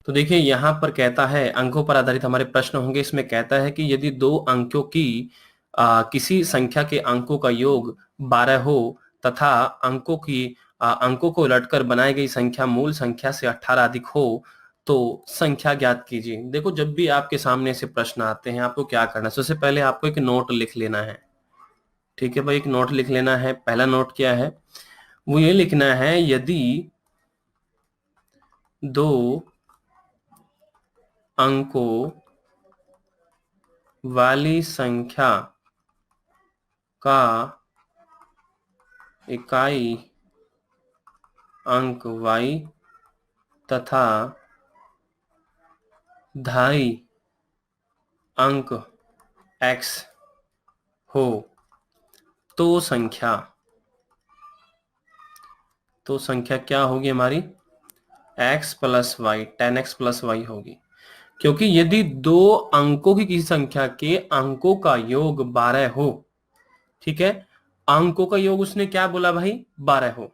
तो देखिए यहाँ पर कहता है, अंकों पर आधारित हमारे प्रश्न होंगे। इसमें कहता है कि यदि दो अंकों की किसी संख्या के अंकों का योग 12 हो तथा अंकों को उलटकर बनाई गई संख्या मूल संख्या से 18 अधिक हो तो संख्या ज्ञात कीजिए। देखो, जब भी आपके सामने से प्रश्न आते हैं आपको क्या करना है, सबसे पहले आपको एक नोट लिख लेना है। ठीक है भाई, एक नोट लिख लेना है। पहला नोट क्या है, वो ये लिखना है, यदि दो अंकों वाली संख्या का इकाई अंक y तथा धाई अंक x हो तो संख्या क्या होगी हमारी, x plus y, 10x plus y होगी। क्योंकि यदि दो अंकों की किसी संख्या के अंकों का योग 12 हो, ठीक है, अंकों का योग उसने क्या बोला भाई, 12 हो,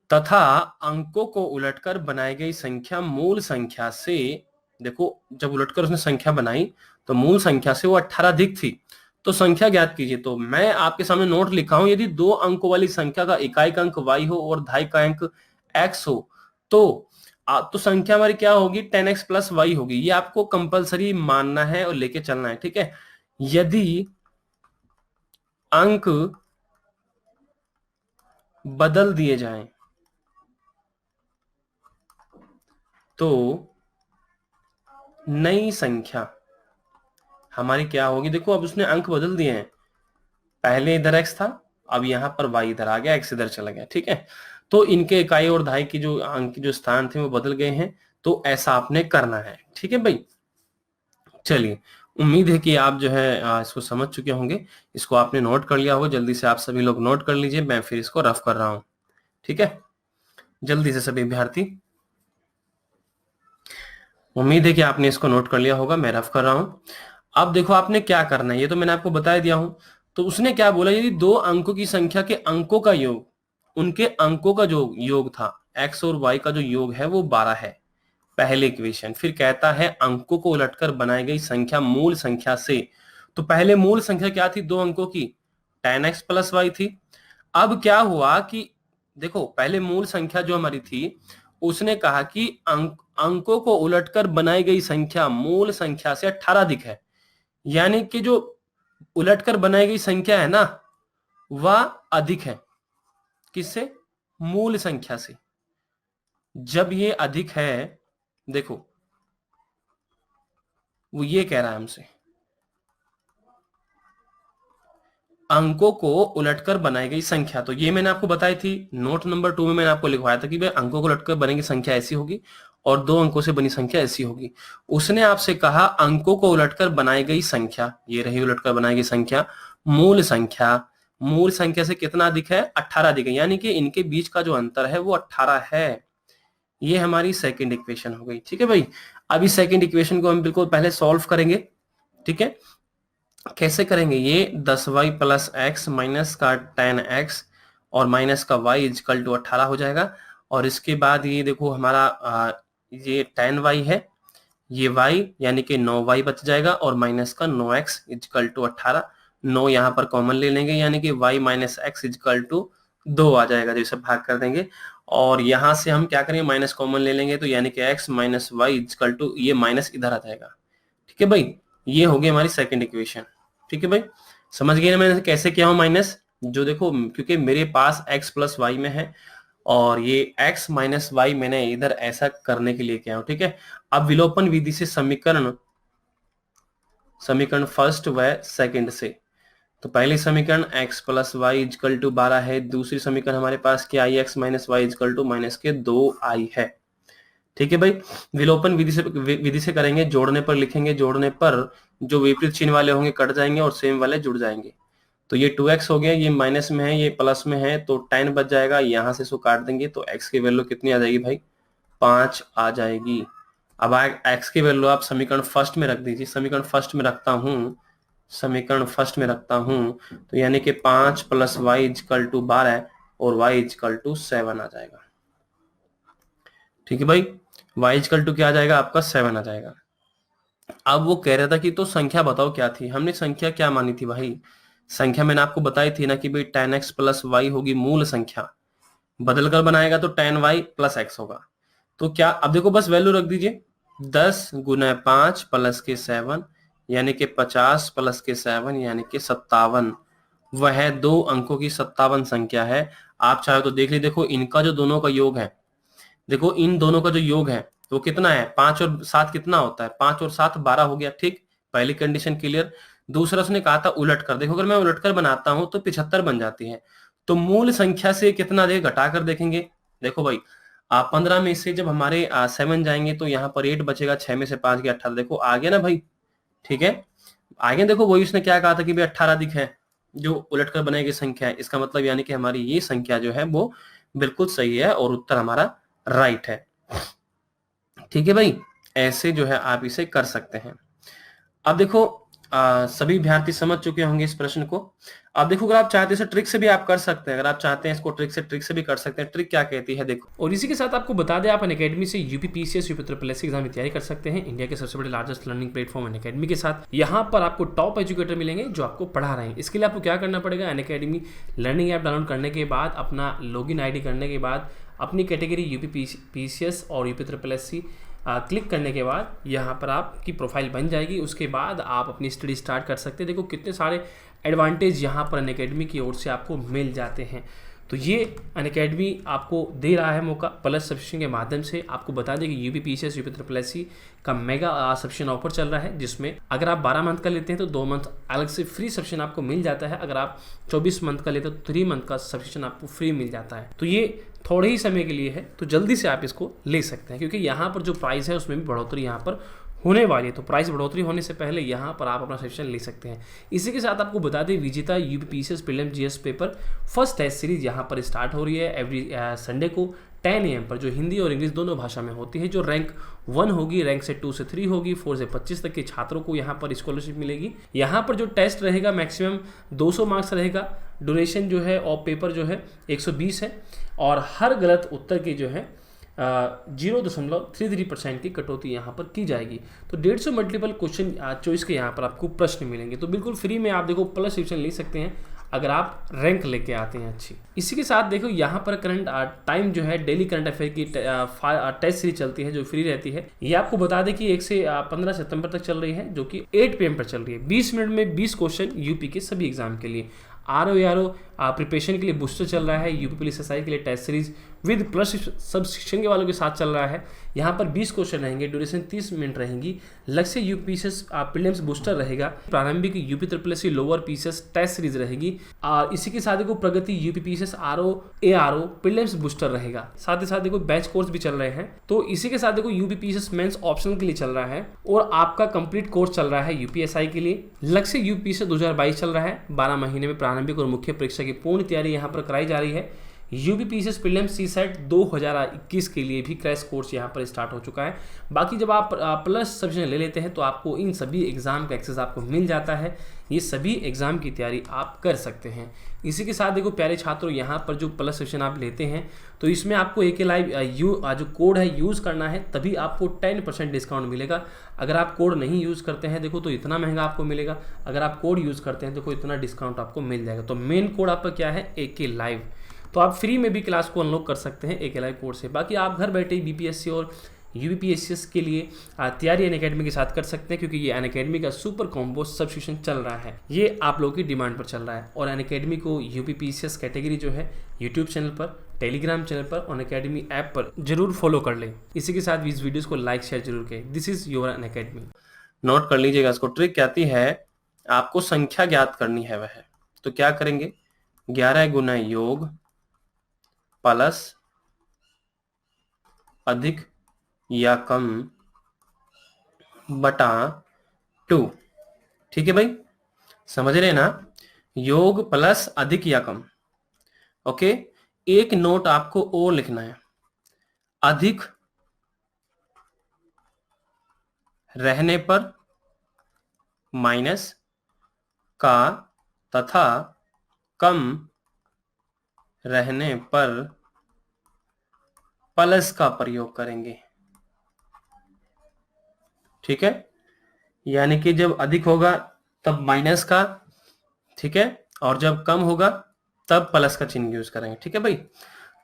तथा अंकों को उलटकर बनाई गई संख्या मूल संख्या से, देखो जब उलटकर उसने संख्या बनाई तो मूल संख्या से वो 18 अधिक थी, तो संख्या ज्ञात कीजिए। तो मैं आपके सामने नोट लिखा हूं, यदि दो अंकों वाली संख्या का इकाई का अंक y हो और धाई का अंक x हो तो संख्या हमारी क्या होगी, 10x प्लस वाई होगी। ये आपको कंपलसरी मानना है और लेके चलना है, ठीक है। यदि अंक बदल दिए जाएं तो नई संख्या हमारी क्या होगी। देखो अब उसने अंक बदल दिए हैं, पहले इधर x था, अब यहां पर y इधर आ गया, x इधर चला गया, ठीक है। तो इनके इकाई और धाई की जो अंक की जो स्थान थे वो बदल गए हैं, तो ऐसा आपने करना है, ठीक है भाई। चलिए, उम्मीद है कि आप जो है इसको समझ चुके होंगे, इसको आपने नोट कर लिया होगा। जल्दी से आप सभी लोग नोट कर लीजिए, मैं फिर इसको रफ कर रहा हूं, ठीक है। जल्दी से सभी विद्यार्थी, उम्मीद है कि आपने इसको नोट कर लिया होगा, मैं रफ कर रहा हूं। अब देखो आपने क्या करना है, ये तो मैंने आपको बता दिया हूं। तो उसने क्या बोला, यदि दो अंकों की संख्या के अंकों का योग, उनके अंकों का जो योग था x और y का जो योग है वो 12 है, पहले इक्वेशन। फिर कहता है अंकों को उलटकर बनाई गई संख्या मूल संख्या से, तो पहले मूल संख्या क्या थी दो अंकों की, 10x प्लस वाई थी। अब क्या हुआ कि देखो पहले मूल संख्या जो हमारी थी, उसने कहा कि अंकों को उलटकर बनाई गई संख्या मूल संख्या से 18 अधिक है। यानी कि जो उलटकर बनाई गई संख्या है ना, वह अधिक है किससे, मूल संख्या से। जब ये अधिक है, देखो वो ये कह रहा है हमसे, अंकों को उलटकर बनाई गई संख्या, तो ये मैंने आपको बताई थी नोट नंबर 2 में, मैंने आपको लिखवाया था कि भाई अंकों को उलटकर बनेगी संख्या ऐसी होगी और दो अंकों से बनी संख्या ऐसी होगी। उसने आपसे कहा अंकों को उलटकर बनाई गई संख्या, ये रही उलटकर बनाई गई संख्या, मूल संख्या से कितना अधिक है, 18 अधिक है, यानी कि इनके बीच का जो अंतर है वो 18 है। ये हमारी सेकंड इक्वेशन हो गई, ठीक है भाई। अभी सेकंड इक्वेशन को हम बिल्कुल पहले सॉल्व करेंगे, ठीक है। कैसे करेंगे, ये 10y प्लस एक्स माइनस का 10x और माइनस का y इजकल टू 18 हो जाएगा। और इसके बाद ये देखो हमारा ये 10y है, ये y यानी कि 9y बच जाएगा और माइनस का 9x इजकल टू 18। 9 यहाँ पर कॉमन ले लेंगे, यानी कि y minus x equal to 2 आ जाएगा, जैसे भाग कर देंगे। और यहाँ से हम क्या करेंगे, माइनस कॉमन ले लेंगे, तो यानी कि x minus y equal to, ये माइनस इधर आ जाएगा, ठीक है भाई। ये हो गई हमारी सेकंड इक्वेशन, ठीक है भाई। समझ गए ना मैंने कैसे किया हूं माइनस, जो देखो क्योंकि मेरे पास x प्लस वाई में है और ये x माइनस वाई मैंने इधर ऐसा करने के लिए किया हूं, ठीक है। अब विलोपन विधि से समीकरण फर्स्ट व सेकंड से, तो पहली समीकरण x plus y equal to 12 है, दूसरी समीकरण हमारे पास क्या आई, x minus y equal to minus के 2i है, ठीक है भाई। विलोपन विधि से करेंगे, जोड़ने पर लिखेंगे, जोड़ने पर जो विपरीत चिन्ह वाले होंगे कट जाएंगे और सेम वाले जुड़ जाएंगे। तो ये 2x हो गया, ये माइनस में है ये प्लस में है, तो 10 बच जाएगा, यहां से इसको काट देंगे तो x की वैल्यू कितनी आ जाएगी भाई, 5 आ जाएगी। अब x की वैल्यू आप समीकरण फर्स्ट में रख दीजिए, समीकरण फर्स्ट में रखता हूं, तो यानी कि 5 प्लस वाई इजकल टू 12 और y इजकल टू 7 आ जाएगा, ठीक है भाई। y इक्वल टू क्या आ जाएगा आपका 7 आ जाएगा। अब वो कह रहा था कि तो संख्या बताओ क्या थी। हमने संख्या क्या मानी थी भाई, संख्या मैंने आपको बताई थी ना कि भाई tan x प्लस वाई होगी मूल संख्या, बदल कर बनाएगा तो tan y प्लस एक्स होगा। तो क्या, अब देखो बस वैल्यू रख दीजिए, 10 गुना 5 प्लस के 7 यानी कि 50 प्लस के 7 यानी कि 57। वह 2 अंकों की 57 संख्या है। आप चाहे तो देख लीजिए, देखो इनका जो दोनों का योग है, देखो इन दोनों का जो योग है वो कितना है, 5 और 7 कितना होता है, 5 और 7 12 हो गया। ठीक, पहली कंडीशन क्लियर। दूसरा उसने कहा था उलट कर, देखो अगर मैं उलट कर बनाता हूं तो 75 बन जाती है। तो मूल संख्या से कितना दे घटा कर देखेंगे। देखो भाई 15 में से जब हमारे 7 जाएंगे तो यहाँ पर 8 बचेगा, 6 में से 5 गया 18, देखो आ गया ना भाई। ठीक है, आगे देखो वही उसने क्या कहा था कि भाई 18 अधिक है, जो उलट कर बनाई गई संख्या है। इसका मतलब यानी कि हमारी ये संख्या जो है वो बिल्कुल सही है और उत्तर हमारा राइट है। ठीक है भाई, ऐसे जो है आप इसे कर सकते हैं। अब देखो सभी विद्यार्थी समझ चुके होंगे इस प्रश्न को। अब देखो अगर आप चाहते हैं इसे ट्रिक से भी आप कर सकते हैं, अगर आप चाहते हैं इसको ट्रिक से भी कर सकते हैं। ट्रिक क्या कहती है देखो, और इसी के साथ आपको बता दें, आप अनअकैडमी से UPPCS UP triple S exam की तैयारी कर सकते हैं इंडिया के सबसे बड़े लार्जेस्ट लर्निंग प्लेटफॉर्म अनअकैडमी के साथ। यहाँ पर आपको टॉप एजुकेटर मिलेंगे जो आपको पढ़ा रहे हैं। इसके लिए आपको क्या करना पड़ेगा, अनअकैडमी लर्निंग ऐप डाउनलोड करने के बाद, अपना लॉगिन आईडी करने के बाद, अपनी कैटेगरी यूपीपीसीएस और यूपी ट्रिपल एस क्लिक करने के बाद यहाँ पर आपकी प्रोफाइल बन जाएगी। उसके बाद आप अपनी स्टडी स्टार्ट कर सकते हैं। देखो कितने सारे एडवांटेज यहाँ पर अनअकैडमी की ओर से आपको मिल जाते हैं। तो ये अनअकैडमी आपको दे रहा है मौका प्लस सब्सक्रिप्शन के माध्यम से। आपको बता दें कि यूपीपीसीएस यूपी ट्रिपल एस का मेगा सब्सक्रिप्शन ऑफर चल रहा है, जिसमें अगर आप 12 मंथ का लेते हैं तो 2 मंथ अलग से फ्री सब्सक्रिप्शन आपको मिल जाता है। अगर आप 24 मंथ का लेते हैं तो 3 मंथ का सब्सक्रिप्शन आपको फ्री मिल जाता है। तो ये थोड़े ही समय के लिए है, तो जल्दी से आप इसको ले सकते हैं, क्योंकि यहाँ पर जो प्राइस है उसमें भी बढ़ोतरी यहाँ पर होने वाली है। तो प्राइस बढ़ोतरी होने से पहले यहाँ पर आप अपना सेक्शन ले सकते हैं। इसी के साथ आपको बता दें, विजेता UPPCS prelims GS paper first test series यहाँ पर स्टार्ट हो रही है एवरी संडे को 10 AM पर, जो हिंदी और इंग्लिश दोनों भाषा में होती है। जो रैंक 1 होगी, रैंक से 2 से 3 होगी, 4 से 25 तक के छात्रों को यहाँ पर स्कॉलरशिप मिलेगी। यहाँ पर जो टेस्ट रहेगा मैक्सिमम 200 मार्क्स रहेगा। ड्यूरेशन जो है ऑफ पेपर जो है 120 है, और हर गलत उत्तर की जो है 0.33% की कटौती यहाँ पर की जाएगी। तो 150 मल्टीपल क्वेश्चन चॉइस के यहाँ पर आपको प्रश्न मिलेंगे। तो बिल्कुल फ्री में आप देखो प्लस सेक्शन ले सकते हैं अगर आप रैंक लेके आते हैं अच्छी। इसी के साथ देखो यहाँ पर करंट टाइम जो है डेली करंट अफेयर की टेस्ट सीरीज चलती है जो फ्री रहती है। ये आपको बता दें कि 1 से 15 सितंबर तक चल रही है, जो कि 8 PM पर चल रही है। 20 मिनट में 20 क्वेश्चन यूपी के सभी एग्जाम के लिए। आरओ प्रिपरेशन के लिए बूस्टर चल रहा है। यूपी पुलिस एसआई के लिए test series with plus subscription के वालों के साथ चल रहा है। यहाँ पर 20 क्वेश्चन रहेंगे, ड्यूरेशन 30 मिनट रहेंगी। लक्ष्य यूपीसीएस प्रीलिम्स बूस्टर रहेगा। प्रारंभिक UP triple S lower PCS test series रहेगी। इसी के साथ देखो प्रगति यूपीपीसीएस आरओ प्रीलिम्स बूस्टर रहेगा। साथ ही साथ देखो बैच कोर्स भी चल रहे हैं। तो इसी के साथ देखो यूपीपीसीएस मेंस ऑप्शनल के लिए चल रहा है, और आपका कंप्लीट कोर्स चल रहा है यूपीएसआई के लिए। लक्ष्य यूपीसीएस 2022 चल रहा है। 12 महीने में प्रारंभिक और मुख्य परीक्षा की पूर्ण तैयारी यहाँ पर कराई जा रही है। यूपीपीसीएस प्रीलिम्स सीसेट 2021 के लिए भी क्रैश कोर्स यहाँ पर स्टार्ट हो चुका है। बाकी जब आप प्लस सब्जेक्ट ले लेते हैं तो आपको इन सभी एग्जाम का एक्सेस आपको मिल जाता है। ये सभी एग्जाम की तैयारी आप कर सकते हैं। इसी के साथ देखो प्यारे छात्रों, यहाँ पर जो प्लस सेक्शन आप लेते हैं तो इसमें आपको एक लाइव जो कोड है यूज़ करना है, तभी आपको 10% डिस्काउंट मिलेगा। अगर आप कोड नहीं यूज़ करते हैं देखो तो इतना महंगा आपको मिलेगा। अगर आप कोड यूज़ करते हैं तो इतना डिस्काउंट आपको मिल जाएगा। तो मेन कोड आपका क्या है, AK लाइव। तो आप फ्री में भी क्लास को अनलॉक कर सकते हैं AK लाइव कोड से। बाकी आप घर बैठे बीपीएससी और यूपीपीएससी के लिए तैयारी अनअकैडमी के साथ कर सकते हैं, क्योंकि ये अनअकैडमी का सुपर कॉम्बो सब्सक्रिप्शन चल रहा है। ये आप लोगों की डिमांड पर चल रहा है। और अनअकैडमी को यूपीपीएससी कैटेगरी जो है यूट्यूब चैनल पर, टेलीग्राम चैनल पर और अनअकैडमी ऐप पर जरूर फॉलो कर लें। इसी के साथ इस वीडियोस को लाइक शेयर जरूर करें। This is your Unacademy. Note कर लीजिएगा इसको। ट्रिक कहती है आपको संख्या ज्ञात करनी है, वह तो क्या करेंगे, 11 गुना योग प्लस अधिक या कम बटा 2। ठीक है भाई, समझ रहे हैं ना, योग प्लस अधिक या कम। ओके, एक नोट आपको और लिखना है, अधिक रहने पर माइनस का तथा कम रहने पर प्लस का प्रयोग करेंगे। ठीक है, यानी कि जब अधिक होगा तब माइनस का, ठीक है, और जब कम होगा तब प्लस का चिन्ह यूज करेंगे। ठीक है भाई,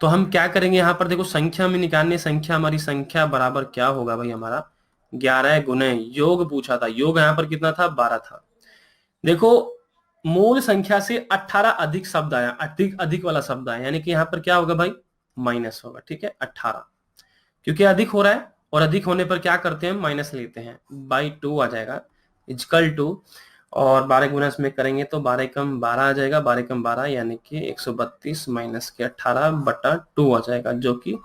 तो हम क्या करेंगे यहाँ पर, देखो संख्या में निकालने, संख्या हमारी संख्या बराबर क्या होगा भाई, हमारा 11 गुने योग पूछा था, योग यहाँ पर कितना था, 12 था। देखो मूल संख्या से 18 अधिक शब्द आया, अधिक अधिक वाला शब्द आया, यानी कि यहाँ पर क्या होगा भाई, माइनस होगा। ठीक है, 18, क्योंकि अधिक हो रहा है और अधिक होने पर क्या करते हैं, माइनस लेते हैं, बाई 2 आ जाएगा इजकल टू, और 12 गुना इसमें करेंगे तो 12 कम 12 आ जाएगा, 12 कम 12 यानी कि 132 माइनस के 18 बटा 2 आ जाएगा, जो कि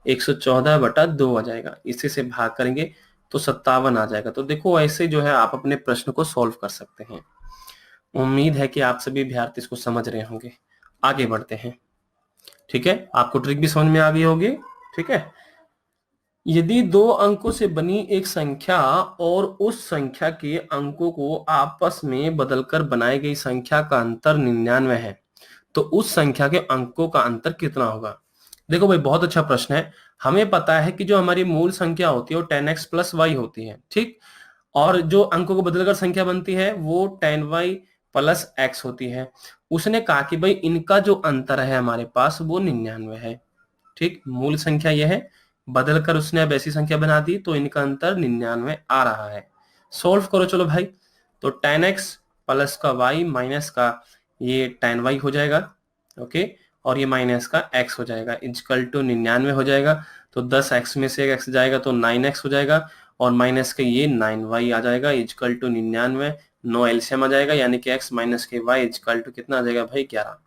114 बटा 2 आ जाएगा। इसी से भाग करेंगे तो 57 आ जाएगा। तो देखो ऐसे जो है आप अपने प्रश्न को सॉल्व कर सकते हैं। उम्मीद है कि आप सभी विद्यार्थी इसको समझ रहे होंगे। आगे बढ़ते हैं। ठीक है, आपको ट्रिक भी समझ में आ गई होगी। ठीक है, यदि 2 अंकों से बनी एक संख्या और उस संख्या के अंकों को आपस में बदलकर बनाई गई संख्या का अंतर 99 है, तो उस संख्या के अंकों का अंतर कितना होगा। देखो भाई बहुत अच्छा प्रश्न है। हमें पता है कि जो हमारी मूल संख्या होती है वो 10x प्लस वाई होती है, ठीक, और जो अंकों को बदलकर संख्या बनती है वो 10y प्लस x होती है। उसने कहा कि भाई इनका जो अंतर है हमारे पास वो 99 है। ठीक, मूल संख्या यह है, बदलकर उसने अब ऐसी संख्या बना दी तो इनका अंतर 99 आ रहा है। सोल्व करो चलो भाई, तो 10x प्लस का y माइनस का ये 10y हो जाएगा, ओके, और ये माइनस का x हो जाएगा, इजकल टू 99 हो जाएगा। तो 10x में से एक x जाएगा तो 9x हो जाएगा, और माइनस के ये 9y आ जाएगा, इजकल टू 99, 9 एलसीएम आ जाएगा, यानी कि x माइनस के y इजकल टू कितना आ जाएगा भाई, 11।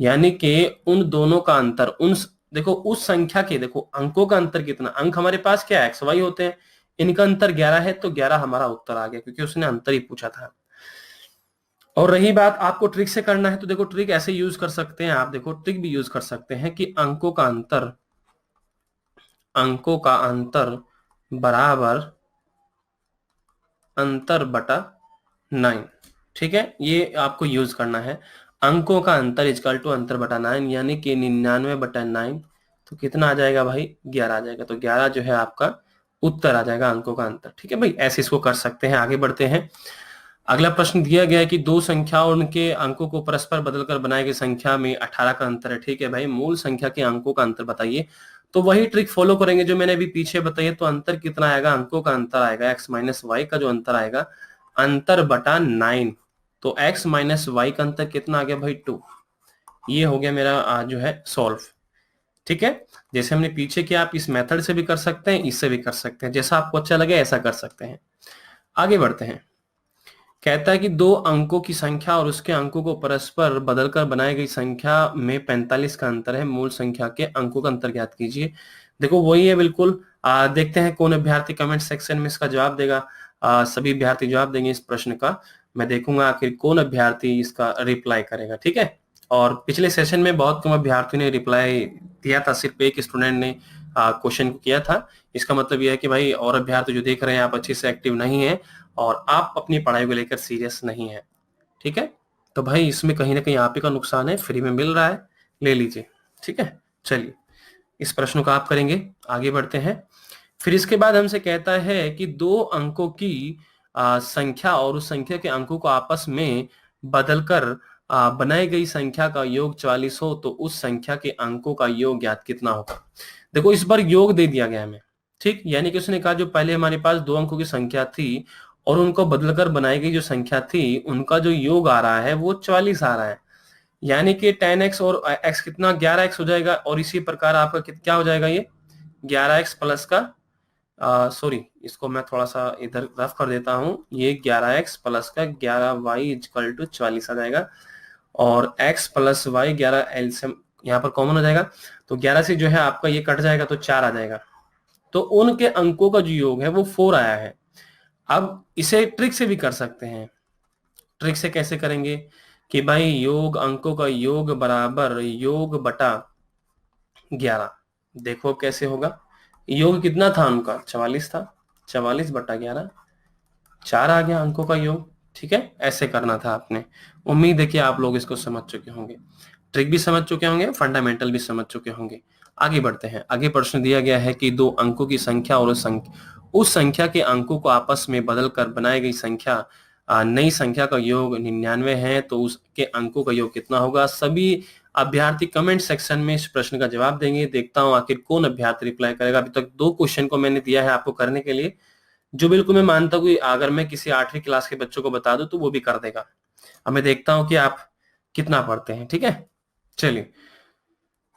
यानी कि उन दोनों का अंतर, उन देखो उस संख्या के, देखो अंकों का अंतर कितना, अंक हमारे पास क्या है, xy होते हैं, इनका अंतर 11 है, तो 11 हमारा उत्तर आ गया, क्योंकि उसने अंतर ही पूछा था। और रही बात आपको ट्रिक से करना है, तो देखो ट्रिक ऐसे यूज कर सकते हैं आप, देखो ट्रिक भी यूज कर सकते हैं कि अंकों का अंतर बराबर अंतर बटा 9। ठीक है, ये आपको यूज करना है, अंकों का अंतर इजकल टू अंतर बटा 9, यानी कि 99 बटा 9, तो कितना आ जाएगा भाई, 11 आ जाएगा। तो 11 जो है आपका उत्तर आ जाएगा अंकों का अंतर। ठीक है भाई, ऐसे इसको कर सकते हैं। आगे बढ़ते हैं। अगला प्रश्न दिया गया है कि दो संख्या और उनके अंकों को परस्पर बदलकर बनाई गई संख्या में 18 का अंतर है। ठीक है भाई, मूल संख्या के अंकों का अंतर बताइए। तो वही ट्रिक फॉलो करेंगे जो मैंने अभी पीछे बताई है। तो अंतर कितना आएगा, अंकों का अंतर आएगा x माइनस वाई का जो अंतर आएगा, अंतर बटा 9। तो x माइनस वाई का अंतर कितना आ गया भाई, 2। ये हो गया मेरा जो है सॉल्व। ठीक है, जैसे हमने पीछे किया आप इस मेथड से भी कर सकते हैं, इससे भी कर सकते हैं, जैसा आपको अच्छा लगे ऐसा कर सकते हैं। आगे बढ़ते हैं। कहता है कि दो अंकों की संख्या और उसके अंकों को परस्पर बदलकर बनाई गई संख्या में 45 का अंतर है, मूल संख्या के अंकों का अंतर ज्ञात कीजिए। देखो वही है बिल्कुल। देखते हैं कौन अभ्यर्थी कमेंट सेक्शन में इसका जवाब देगा। सभी अभ्यर्थी जवाब देंगे इस प्रश्न का। मैं देखूंगा आखिर कौन अभ्यर्थी इसका रिप्लाई करेगा। ठीक है, और पिछले सेशन में बहुत कम अभ्यर्थियों ने रिप्लाई दिया था, सिर्फ एक स्टूडेंट ने क्वेश्चन किया था। इसका मतलब यह है कि भाई और अभ्यर्थी जो देख रहे हैं आप अच्छे से एक्टिव नहीं है और आप अपनी पढ़ाई को लेकर सीरियस नहीं है। ठीक है, तो भाई इसमें कहीं ना कहीं आप ही का नुकसान है, फ्री में मिल रहा है, ले लीजिए। ठीक है, चलिए इस प्रश्न को आप करेंगे। आगे बढ़ते हैं। फिर इसके बाद हमसे कहता है कि दो अंकों की संख्या और उस संख्या के अंकों को आपस में बदलकर बनाई गई संख्या का योग 44 हो, तो उस संख्या के अंकों का योग ज्ञात कितना होगा। देखो इस बार योग दे दिया गया हमें। ठीक, यानी कि उसने कहा जो पहले हमारे पास दो अंकों की संख्या थी और उनको बदलकर बनाई गई जो संख्या थी, उनका जो योग आ रहा है वो 44 आ रहा है, यानी कि 10x और x कितना 11x हो जाएगा। और इसी प्रकार आपका क्या हो जाएगा, ये 11x प्लस का सॉरी इसको मैं थोड़ा सा इधर रफ कर देता हूं, ये 11x प्लस का 11y इक्वल टू 44 आ जाएगा। और x प्लस वाई 11 एलसीएम यहाँ पर कॉमन हो जाएगा, तो 11 से जो है आपका ये कट जाएगा तो 4 आ जाएगा। तो उनके अंकों का जो योग है वो 4 आया है। अब इसे ट्रिक से भी कर सकते हैं। ट्रिक से कैसे करेंगे कि भाई योग अंकों का योग बराबर योग बटा 11। देखो कैसे होगा, योग कितना था उनका, 44 था, 44 बटा 11, 4 आ गया अंकों का योग। ठीक है, ऐसे करना था आपने। उम्मीद है कि आप लोग इसको समझ चुके होंगे, ट्रिक भी समझ चुके होंगे, फंडामेंटल भी समझ चुके होंगे। आगे बढ़ते हैं। आगे प्रश्न दिया गया है कि दो अंकों की संख्या और उस संख्या के अंकों को आपस में बदलकर बनाई गई संख्या नई संख्या का योग 99 है, तो उसके अंकों का योग कितना होगा। सभी अभ्यर्थी कमेंट सेक्शन में इस प्रश्न का जवाब देंगे। देखता हूं आखिर कौन अभ्यर्थी रिप्लाई करेगा। अभी तक 2 क्वेश्चन को मैंने दिया है आपको करने के लिए, जो बिल्कुल मैं मानता हूँ अगर मैं किसी 8वीं क्लास के बच्चों को बता दूं तो वो भी कर देगा। अब मैं देखता हूं कि आप कितना पढ़ते हैं। ठीक है, चलिए।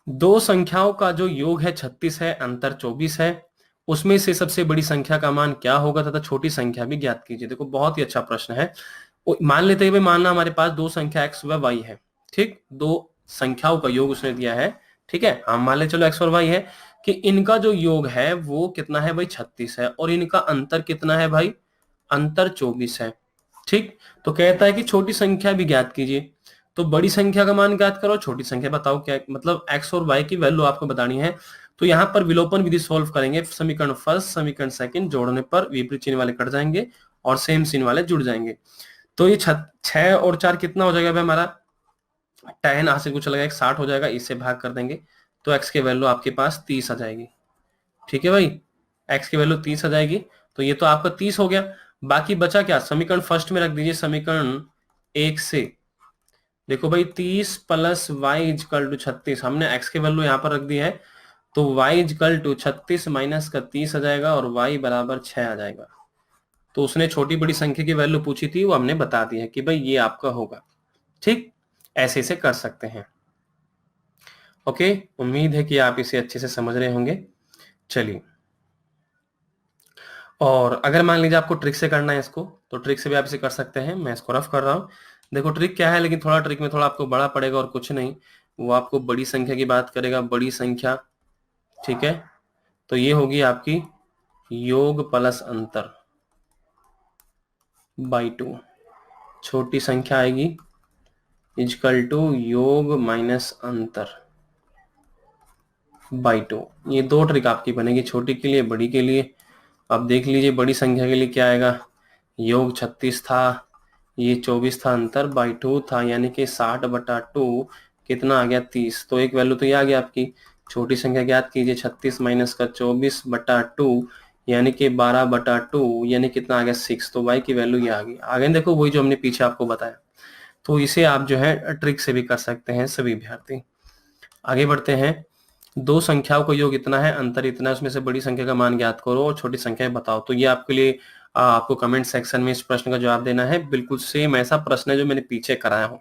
दो संख्याओं का जो योग है 36 है, अंतर 24 है। उसमें से सबसे बड़ी संख्या का मान क्या होगा तथा छोटी संख्या भी ज्ञात कीजिए। देखो बहुत ही अच्छा प्रश्न है। मान लेते हैं भाई, मानना हमारे पास दो संख्या x व y है। ठीक, दो संख्याओं का योग उसने दिया है। ठीक है, हम मान ले चलो x और y है कि इनका जो योग है वो कितना है भाई 36 है, और इनका अंतर कितना है भाई, अंतर 24 है। ठीक, तो कहता है कि छोटी संख्या भी ज्ञात कीजिए। तो बड़ी संख्या का मान ज्ञात करो, छोटी संख्या बताओ क्या, मतलब x और y की वैल्यू आपको बतानी है। तो यहाँ पर विलोपन विधि सोल्व करेंगे। समीकरण फर्स्ट समीकरण सेकंड जोड़ने पर विपरीत चिन्ह वाले कट जाएंगे और सेम चिन्ह वाले जुड़ जाएंगे। तो ये 6 और 4 कितना हो जाएगा भाई हमारा, tan हासिल कुछ लगेगा 60 हो जाएगा, इससे भाग कर देंगे तो x की वैल्यू आपके पास 30 आ जाएगी। ठीक है भाई, x की वैल्यू 30 आ जाएगी। तो ये तो आपका 30 हो गया। बाकी बचा क्या, समीकरण फर्स्ट में रख दीजिए समीकरण 1 से। देखो भाई 30 प्लस वाई इजकल टू 36, हमने x की वैल्यू यहाँ पर रख दी है, तो y इजकल टू 36 माइनस का 30 आ जाएगा और y बराबर 6 आ जाएगा। तो उसने छोटी बड़ी संख्या की वैल्यू पूछी थी, वो हमने बता दी है कि भाई ये आपका होगा। ठीक, ऐसे से कर सकते हैं। ओके, उम्मीद है कि आप इसे अच्छे से समझ रहे होंगे। चलिए, और अगर मान लीजिए आपको ट्रिक से करना है इसको, तो ट्रिक से भी आप इसे कर सकते हैं। मैं इसको रफ कर रहा हूं। देखो ट्रिक क्या है, लेकिन थोड़ा ट्रिक में थोड़ा आपको बड़ा पड़ेगा और कुछ नहीं, वो आपको बड़ी संख्या की बात करेगा, बड़ी संख्या। ठीक है, तो ये होगी आपकी योग प्लस अंतर बाई 2। छोटी संख्या आएगी इजकल टू योग माइनस अंतर बाई 2। ये दो ट्रिक आपकी बनेगी, छोटी के लिए बड़ी के लिए। अब देख लीजिए बड़ी संख्या के लिए क्या आएगा, योग 36 था, ये 24 था, अंतर बाई 2 था, यानी कि 60/2 कितना आ गया 30। तो एक वैल्यू तो ये आ गया आपकी। छोटी संख्या ज्ञात कीजिए, 36 माइनस का 24/2 यानी कि 12/2 यानी कितना आ गया 6। तो y की वैल्यू ये आ गई। आगे देखो वही जो हमने पीछे आपको बताया। तो इसे आप जो है ट्रिक से भी कर सकते हैं सभी विद्यार्थी। आगे बढ़ते हैं। दो संख्याओं का योग इतना है, अंतर इतना है, उसमें से बड़ी संख्या का मान ज्ञात करो और छोटी संख्या बताओ। तो ये आपके लिए आपको कमेंट सेक्शन में इस प्रश्न का जवाब देना है। बिल्कुल सेम ऐसा प्रश्न है जो मैंने पीछे कराया हूं।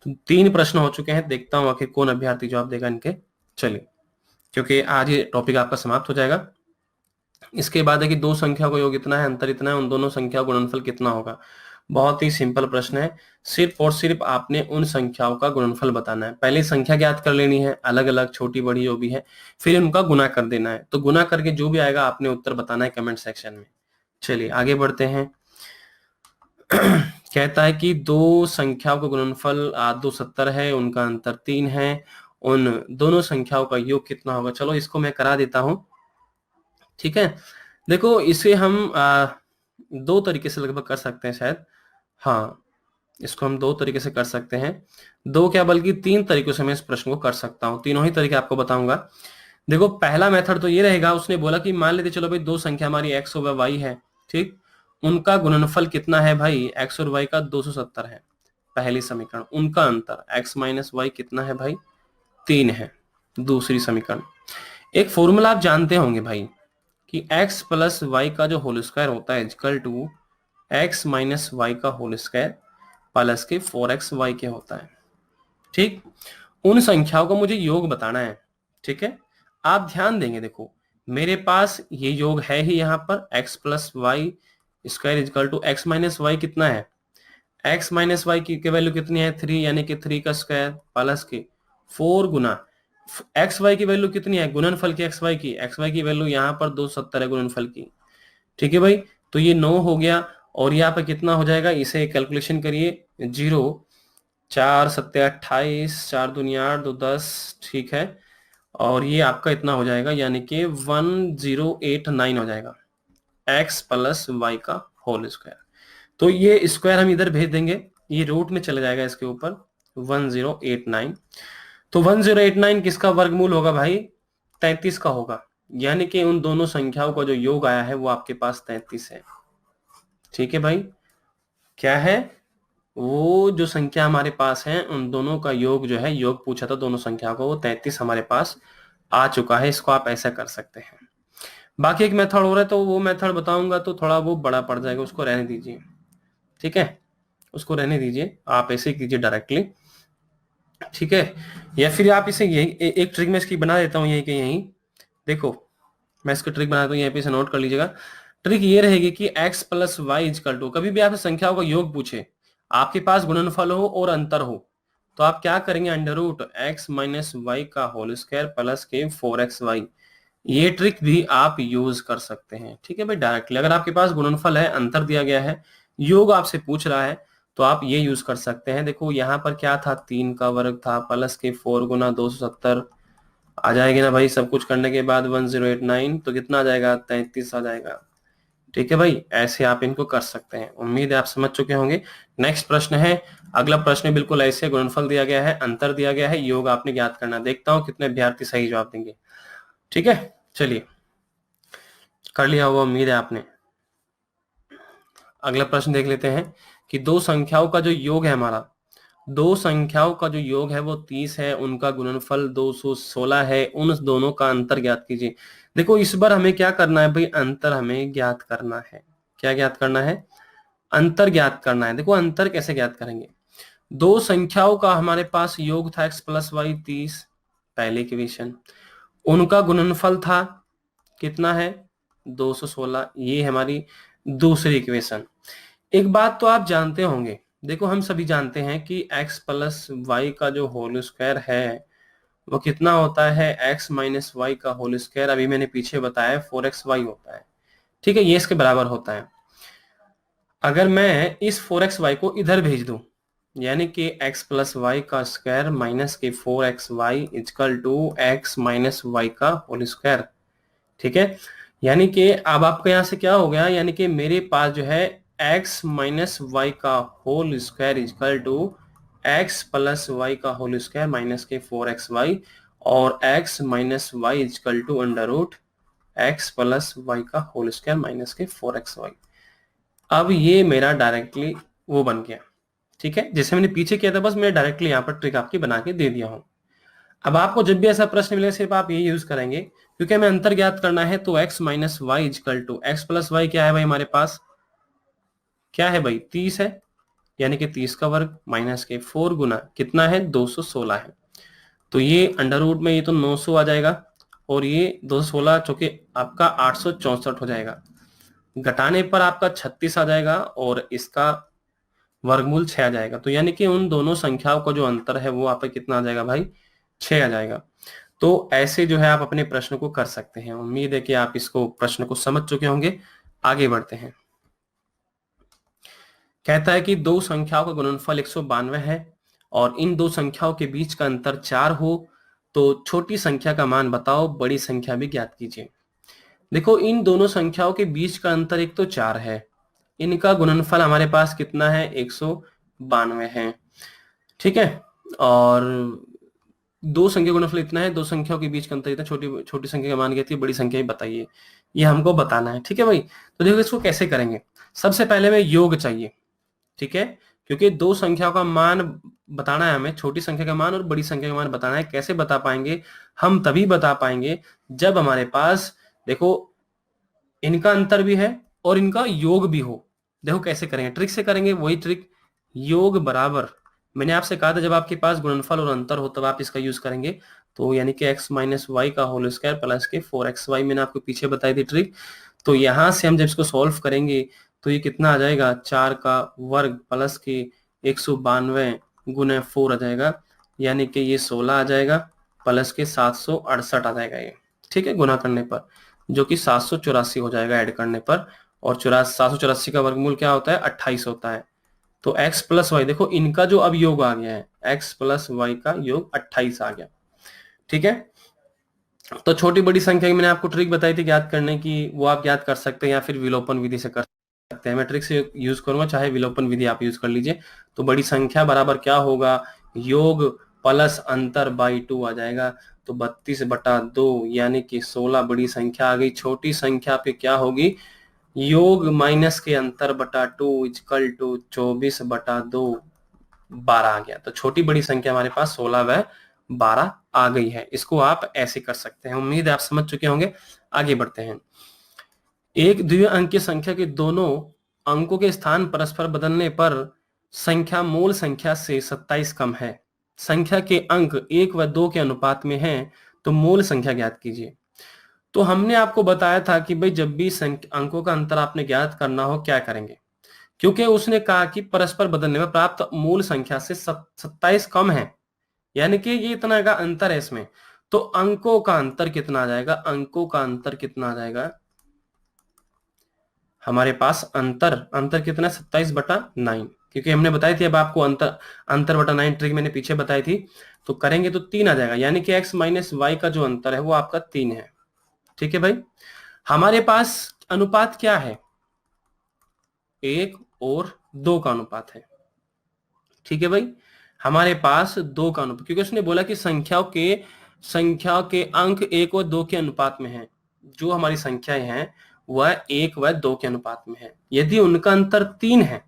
तो 3 प्रश्न हो चुके हैं, देखता हूं आखिर कौन अभ्यर्थी जवाब देगा इनके। चलिए, क्योंकि आज ये टॉपिक आपका समाप्त हो जाएगा। इसके बाद है कि दो संख्याओं का योग इतना है, अंतर इतना है, उन दोनों संख्याओं का गुणनफल कितना होगा। बहुत ही सिंपल प्रश्न है। सिर्फ और सिर्फ आपने उन संख्याओं का गुणनफल बताना है। पहले संख्या ज्ञात कर लेनी है, अलग अलग छोटी बड़ी जो भी है, फिर उनका गुना कर देना है। तो गुना करके जो भी आएगा आपने उत्तर बताना है कमेंट सेक्शन में। चलिए आगे बढ़ते हैं। कहता है कि दो संख्याओं का गुणनफल 270 है, उनका अंतर 3 है, उन दोनों संख्याओं का योग कितना होगा। चलो इसको मैं करा देता हूं। ठीक है, देखो इसे हम 2 तरीके से लगभग कर सकते हैं शायद। हाँ, इसको हम 2 तरीके से कर सकते हैं। 2 क्या बल्कि 3 तरीकों से मैं इस प्रश्न को कर सकता हूं। तीनों ही तरीके आपको बताऊंगा। देखो पहला मेथड तो ये रहेगा, उसने बोला कि मान लेते चलो भाई दो संख्या हमारी x और y है। ठीक, उनका गुणनफल कितना है भाई, x और y का 270 है। पहली समीकरण। उनका अंतर x माइनस वाई कितना है भाई, 3 है। दूसरी समीकरण। एक फॉर्मूला आप जानते होंगे भाई कि x प्लस वाई का जो होल स्क्वायर होता है equal to x minus y का होल स्क्वायर प्लस के 4xy के होता है। ठीक, उन संख्याओं का मुझे योग बताना है। ठीक है, आप ध्यान देंगे, देखो मेरे पास ये योग है ही यहाँ पर, x plus y square equal to x minus y कितना है, x माइनस वाई की वैल्यू कितनी है 3, यानी कि 3 का स्क्वायर प्लस के 4 गुना एक्स वाई की वैल्यू कितनी है, गुणनफल की एक्स वाई की वैल्यू यहाँ पर 270 है गुणनफल की। ठीक है भाई, तो ये 9 हो गया और यहाँ पर कितना हो जाएगा, इसे कैलकुलेशन करिए। 0 4 7 28, 4 दूनी 8, 2 10। ठीक है, और ये आपका इतना हो जाएगा, यानी कि 1089 हो जाएगा x प्लस वाई का होल स्क्वायर। तो ये स्क्वायर हम इधर भेज देंगे, ये रूट में चला जाएगा इसके ऊपर 1089। तो 1089 किसका वर्गमूल होगा भाई, 33 का होगा। यानी कि उन दोनों संख्याओं का जो योग आया है वो आपके पास 33 है। ठीक है भाई, क्या है, वो जो संख्या हमारे पास है उन दोनों का योग जो है, योग पूछा था दोनों संख्याओं का, वो 33 हमारे पास आ चुका है। इसको आप ऐसा कर सकते हैं। बाकी एक मेथड हो रहा है, तो वो मेथड बताऊंगा तो थोड़ा वो बड़ा पड़ जाएगा, उसको रहने दीजिए। ठीक है, उसको रहने दीजिए, आप ऐसे कीजिए डायरेक्टली। ठीक है, या फिर आप इसे यही एक ट्रिक में इसकी बना देता हूँ, यही कि यही देखो, मैं इसको ट्रिक बनाता हूँ, यहाँ पे इसे नोट कर लीजिएगा। ट्रिक ये रहेगी कि x plus y equal to, कभी भी आपसे संख्याओं का योग पूछे, आपके पास गुणनफल हो और अंतर हो, तो आप क्या करेंगे, under root x minus y का होल स्क्वायर प्लस के 4xy। ये ट्रिक भी आप यूज कर सकते हैं। ठीक है भाई, डायरेक्टली अगर आपके पास गुणनफल है, अंतर दिया गया है, योग आपसे पूछ रहा है, तो आप ये यूज कर सकते हैं। देखो यहाँ पर क्या था, 3 का वर्ग था प्लस के 4 गुना 270 आ जाएगी ना भाई, सब कुछ करने के बाद 1089, तो कितना आ जाएगा, 33 आ जाएगा। ठीक है भाई, ऐसे आप इनको कर सकते हैं। उम्मीद है आप समझ चुके होंगे। नेक्स्ट प्रश्न है, अगला प्रश्न बिल्कुल ऐसे, गुणनफल दिया गया है, अंतर दिया गया है, योग आपने ज्ञात करना। देखता हूं कितने विद्यार्थी सही जवाब देंगे। ठीक है, चलिए, कर लिया होगा उम्मीद है आपने। अगला प्रश्न देख लेते हैं कि दो संख्याओं का जो योग है हमारा, दो संख्याओं का जो योग है वो 30 है, उनका गुणनफल 216 है, उन दोनों का अंतर ज्ञात कीजिए। देखो इस बार हमें क्या करना है भाई, अंतर हमें ज्ञात करना है। क्या ज्ञात करना है, अंतर ज्ञात करना है। देखो अंतर कैसे ज्ञात करेंगे, दो संख्याओं का हमारे पास योग था x प्लस वाई 30, पहले इक्वेशन, उनका गुणनफल था कितना है, 216, ये हमारी दूसरी इक्वेशन। एक बात तो आप जानते होंगे, देखो हम सभी जानते हैं कि x प्लस वाई का जो होल स्क्वायर है वो कितना होता है, x माइनस वाई का होल स्क्वायर, अभी मैंने पीछे बताया 4xy होता है। ठीक है, ये इसके बराबर होता है। अगर मैं इस 4xy को इधर भेज दूं, यानी कि x प्लस वाई का स्क्वायर माइनस के 4xy equal to x minus y का होल स्क्वायर। ठीक है, यानी कि अब आपका यहां से क्या हो गया, यानी कि मेरे पास जो है x माइनस वाई का whole square equal to x plus y का होल स्क्वायर माइनस के 4xy, और x minus y equal to under root x plus y का होल स्क्वायर माइनस के 4xy। अब ये मेरा डायरेक्टली वो बन गया। ठीक है, जैसे मैंने पीछे किया था, बस मैं डायरेक्टली यहाँ पर ट्रिक आपकी बना के दे दिया हूं। अब आपको जब भी ऐसा प्रश्न मिले सिर्फ आप ये यूज करेंगे, क्योंकि हमें अंतर ज्ञात करना है, तो x minus y equal to x plus y क्या है भाई हमारे पास, क्या है भाई 30 है, यानी कि 30 का वर्ग माइनस के 4 गुना कितना है 216 है, तो ये अंडर रूट में ये तो 900 आ जाएगा, और ये 216 चूंकि आपका 864 हो जाएगा, घटाने पर आपका 36 आ जाएगा, और इसका वर्गमूल 6 आ जाएगा। तो यानी कि उन दोनों संख्याओं का जो अंतर है वो आप कितना आ जाएगा भाई, 6 आ जाएगा। तो ऐसे जो है आप अपने प्रश्न को कर सकते हैं। उम्मीद है कि आप इसको प्रश्न को समझ चुके होंगे। आगे बढ़ते हैं। कहता है कि दो संख्याओं का गुणनफल 192 है और इन दो संख्याओं के बीच का अंतर 4 हो, तो छोटी संख्या का मान बताओ, बड़ी संख्या भी ज्ञात कीजिए। देखो इन दोनों संख्याओं के बीच का अंतर एक तो 4 है, इनका गुणनफल हमारे पास कितना है, 192 है। ठीक है, और दो संख्या गुणनफल इतना है, दो संख्याओं के बीच का अंतर इतना, छोटी छोटी संख्या का मान कहती है, बड़ी संख्या ही बताइए, ये हमको बताना है। ठीक है भाई, तो देखो इसको कैसे करेंगे, सबसे पहले हमें योग चाहिए। ठीक है, क्योंकि दो संख्याओं का मान बताना है हमें, छोटी संख्या का मान और बड़ी संख्या का मान बताना है। कैसे बता पाएंगे, हम तभी बता पाएंगे जब हमारे पास देखो इनका अंतर भी है और इनका योग भी हो। देखो कैसे करेंगे, ट्रिक से करेंगे, वही ट्रिक, योग बराबर, मैंने आपसे कहा था जब आपके पास गुणनफल और अंतर हो तब आप इसका यूज करेंगे, तो यानी कि x माइनस वाई का होल स्क्वायर प्लस के 4xy, मैंने आपको पीछे बताई थी ट्रिक। तो यहां से हम जब इसको सॉल्व करेंगे तो ये कितना आ जाएगा, 4 का वर्ग प्लस के 192 गुना 4 आ जाएगा, यानी कि ये 16 आ जाएगा, प्लस के 768 आ जाएगा ये। ठीक है, गुना करने पर जो कि 784 हो जाएगा ऐड करने पर, और 784 का वर्गमूल क्या होता है, 28 होता है। तो x प्लस वाई, देखो इनका जो अब योग आ गया है, x प्लस वाई का योग 28 आ गया। ठीक है, तो छोटी बड़ी संख्या की मैंने आपको ट्रिक बताई थी ज्ञात करने की, वो आप ज्ञात कर सकते हैं या फिर विलोपन विधि से कर सकते हैं। मैं ट्रिक से यूज करूंगा, चाहे विलोपन विधि आप यूज कर लीजिए। तो बड़ी संख्या बराबर क्या होगा, योग प्लस अंतर बाई 2 आ जाएगा। तो 32/2 यानी कि 16 बड़ी संख्या आ गई। छोटी संख्या पे क्या होगी, योग माइनस के अंतर बटा 2 इजकल टू 24/2 12 आ गया। तो छोटी बड़ी संख्या हमारे पास 16 व 12 आ गई है। इसको आप ऐसे कर सकते हैं। उम्मीद है आप समझ चुके होंगे। आगे बढ़ते हैं। एक द्वितीय अंक की संख्या के दोनों अंकों के स्थान परस्पर बदलने पर संख्या मूल संख्या से 27 कम है। संख्या के अंक 1 व 2 के अनुपात में हैं, तो मूल संख्या ज्ञात कीजिए। तो हमने आपको बताया था कि भाई जब भी अंकों का अंतर आपने ज्ञात करना हो क्या करेंगे, क्योंकि उसने कहा कि परस्पर बदलने में प्राप्त मूल संख्या से 27 कम है, यानी कि ये इतना का अंतर है इसमें। तो अंकों का अंतर कितना आ जाएगा, अंकों का अंतर कितना आ जाएगा हमारे पास, अंतर कितना, 27/9, क्योंकि हमने बताई थी अब आपको अंतर बटा 9 ट्रिक मैंने पीछे बताई थी। तो करेंगे तो 3 आ जाएगा, यानी कि x माइनस वाई का जो अंतर है वो आपका 3 है। ठीक है भाई। हमारे पास अनुपात क्या है, 1 और 2 का अनुपात है। ठीक है भाई, हमारे पास 2 का अनुपात, क्योंकि उसने बोला कि संख्याओं के अंक 1 और 2 के अनुपात में है। जो हमारी संख्याएं हैं वह 1 व 2 के अनुपात में है। यदि उनका अंतर 3 है,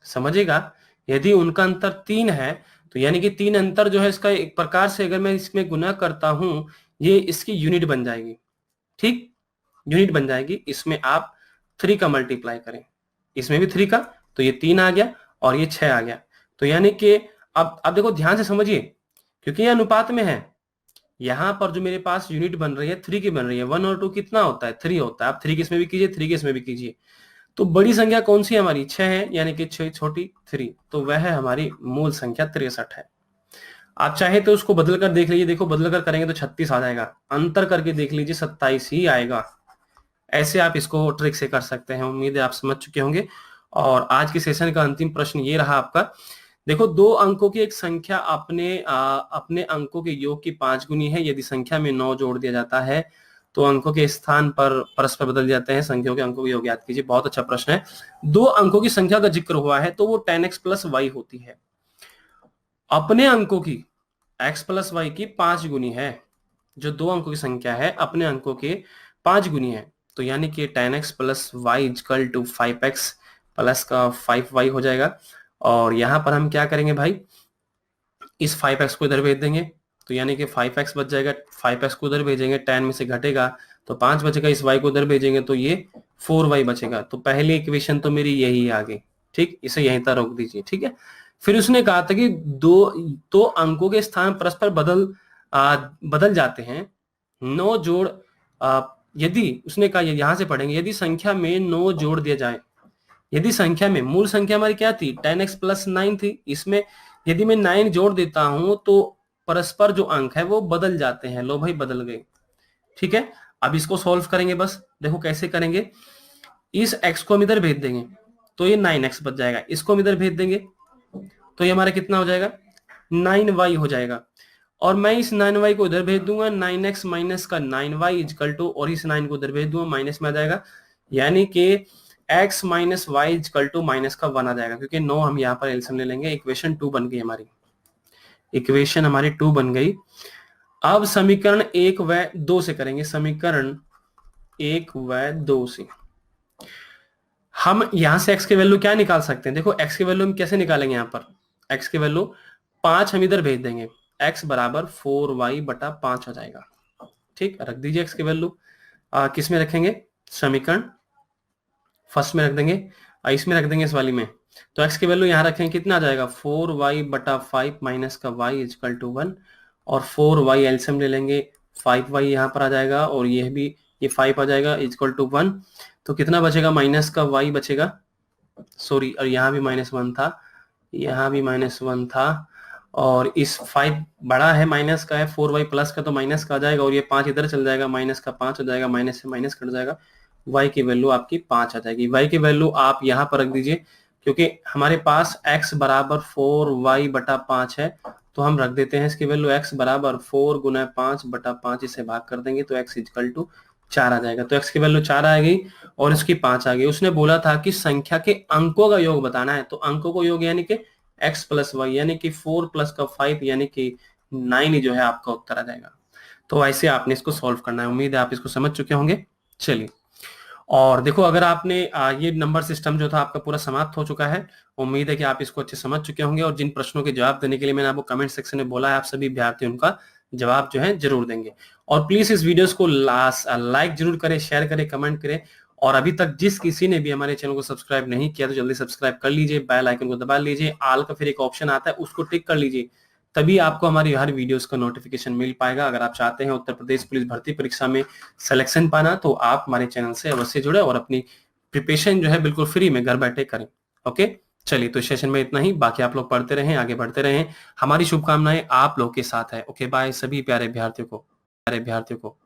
समझेगा, यदि उनका अंतर 3 है तो यानी कि 3 अंतर जो है इसका एक प्रकार से अगर मैं इसमें गुना करता हूं, ये इसकी यूनिट बन जाएगी। ठीक, यूनिट बन जाएगी। इसमें आप 3 का मल्टीप्लाई करें, इसमें भी 3 का, तो ये 3 आ गया और ये 6 आ गया। तो यानी कि अब देखो ध्यान से समझिए, क्योंकि ये अनुपात में है। यहां पर जो मेरे पास यूनिट बन रही है 3 की बन रही है। 1 और 2 कितना होता है, 3 होता है। आप 3 की इसमें भी कीजिए, 3 की इसमें भी कीजिए। तो बड़ी संख्या कौन सी है हमारी, 6 है, यानी कि 6 छोटी 3, तो वह है हमारी मूल संख्या 63 है। आप चाहे तो उसको बदल कर देख लीजिए, देखो बदल कर करेंगे तो 36 आ जाएगा, अंतर करके देख लीजिए 27 ही आएगा। ऐसे आप इसको ट्रिक से कर सकते हैं। उम्मीद है आप समझ चुके होंगे। और आज के सेशन का अंतिम प्रश्न ये रहा आपका। देखो, 2 अंकों की एक संख्या अपने अंकों के योग की 5 गुनी है। यदि संख्या में 9 जोड़ दिया जाता है तो अंकों के स्थान पर परस्पर बदल जाते हैं। संख्याओं के अंकों के योग ज्ञात कीजिए। बहुत अच्छा प्रश्न है। 2 अंकों की संख्या का जिक्र हुआ है तो वो 10x प्लस वाई होती है। अपने अंकों की x प्लस वाई की 5 गुनी है। जो 2 अंकों की संख्या है अपने अंकों के 5 गुनी है, तो यानी कि 10x plus y equal to 5x plus का 5y हो जाएगा। और यहां पर हम क्या करेंगे भाई, इस 5x को इधर भेज देंगे, तो यानी कि 5x बच जाएगा। 5x को उधर भेजेंगे, 10 में से घटेगा तो 5 बचेगा। इस y को उधर भेजेंगे तो ये 4y बचेगा। तो पहली इक्वेशन तो मेरी यही आ गई। ठीक, इसे यहीं तक रोक दीजिए। ठीक है। फिर उसने कहा था कि दो अंकों के स्थान परस्पर बदल जाते हैं। 9 जोड़ यदि उसने कहा, यहां से पढ़ेंगे, यदि संख्या में 9 जोड़ दिया जाए, यदि संख्या में मूल संख्या हमारी क्या थी, 10x प्लस 9 थी, इसमें यदि मैं 9 जोड़ देता हूं तो परस्पर जो अंक है वो बदल जाते हैं। लो भाई, बदल गए। ठीक है। अब इसको सॉल्व करेंगे। बस देखो कैसे करेंगे। इस x को हम इधर भेज देंगे तो ये 9x बच जाएगा। इसको हम इधर भेज देंगे तो ये हमारा कितना हो जाएगा, 9y हो जाएगा। और मैं इस 9y को इधर भेज दूंगा, 9x माइनस का 9y इजकल टू, और इस 9 को इधर भेज दूंगा, माइनस में आ जाएगा, यानी कि x minus y equal to minus का 1 आ जाएगा। क्योंकि 9 हम यहाँ पर एलसीएम ले लेंगे। इक्वेशन 2 बन गई हमारी, इक्वेशन हमारी 2 बन गई। अब समीकरण 1 व 2 से करेंगे। समीकरण 1 व 2 से हम यहां से x की वैल्यू क्या निकाल सकते हैं। देखो x की वैल्यू हम कैसे निकालेंगे, यहाँ पर x की वैल्यू 5 हम इधर भेज देंगे, x बराबर 4y बटा 5 हो जाएगा। ठीक, रख दीजिए x की वैल्यू। किस में रखेंगे, समीकरण फर्स्ट में रख देंगे, इसमें रख देंगे, इस वाली में। तो x की वैल्यू यहाँ रखेंगे, कितना आ जाएगा, 4y बटा 5 माइनस का y इजकल टू 1, और 4y एलसीएम ले लेंगे, 5y यहाँ पर आ जाएगा, और ये भी, ये 5 आ जाएगा इजकल टू 1। तो कितना बचेगा, माइनस का y बचेगा, सॉरी, और यहाँ भी -1 था, यहाँ भी -1 था, और इस 5 बड़ा है, माइनस का है, 4y प्लस का तो माइनस का आ जाएगा, और ये 5 इधर चल जाएगा, माइनस का 5 हो जाएगा, माइनस से माइनस कट जाएगा, y की वैल्यू आपकी 5 आ जाएगी। y की वैल्यू आप यहाँ पर रख दीजिए, क्योंकि हमारे पास x बराबर 4y बटा 5 है, तो हम रख देते हैं इसकी वैल्यू x बराबर 4 गुना 5 बटा 5, इसे भाग कर देंगे तो x इजकल टू 4 आ जाएगा। तो x की वैल्यू 4 आ गई और इसकी 5 आ गई। उसने बोला था कि संख्या के अंकों का योग बताना है, तो अंकों को योग यानी कि x प्लस वाई यानी कि 4 प्लस का 5 यानी कि 9 ही जो है आपका उत्तर आ जाएगा। तो ऐसे आपने इसको सॉल्व करना है। उम्मीद है आप इसको समझ चुके होंगे। चलिए, और देखो अगर आपने ये नंबर सिस्टम जो था आपका पूरा समाप्त हो चुका है। उम्मीद है कि आप इसको अच्छे समझ चुके होंगे, और जिन प्रश्नों के जवाब देने के लिए मैंने आपको कमेंट सेक्शन में बोला है, आप सभी विद्यार्थी उनका जवाब जो है जरूर देंगे। और प्लीज इस वीडियोस को लाइक जरूर करें, शेयर करें, कमेंट करें। और अभी तक जिस किसी ने भी हमारे चैनल को सब्सक्राइब नहीं किया तो जल्दी सब्सक्राइब कर लीजिए, बेल आइकन को दबा लीजिए, ऑल का फिर एक ऑप्शन आता है उसको टिक कर लीजिए, तभी आपको हमारी हर वीडियोस का नोटिफिकेशन मिल पाएगा। अगर आप चाहते हैं उत्तर प्रदेश पुलिस भर्ती परीक्षा में सिलेक्शन पाना तो आप हमारे चैनल से अवश्य जुड़े और अपनी प्रिपरेशन जो है बिल्कुल फ्री में घर बैठे करें। ओके, चलिए, तो सेशन में इतना ही। बाकी आप लोग पढ़ते रहें, आगे बढ़ते रहें। हमारी शुभकामनाएं आप लोग के साथ है। ओके, बाय सभी प्यारे अभ्यर्थियों को।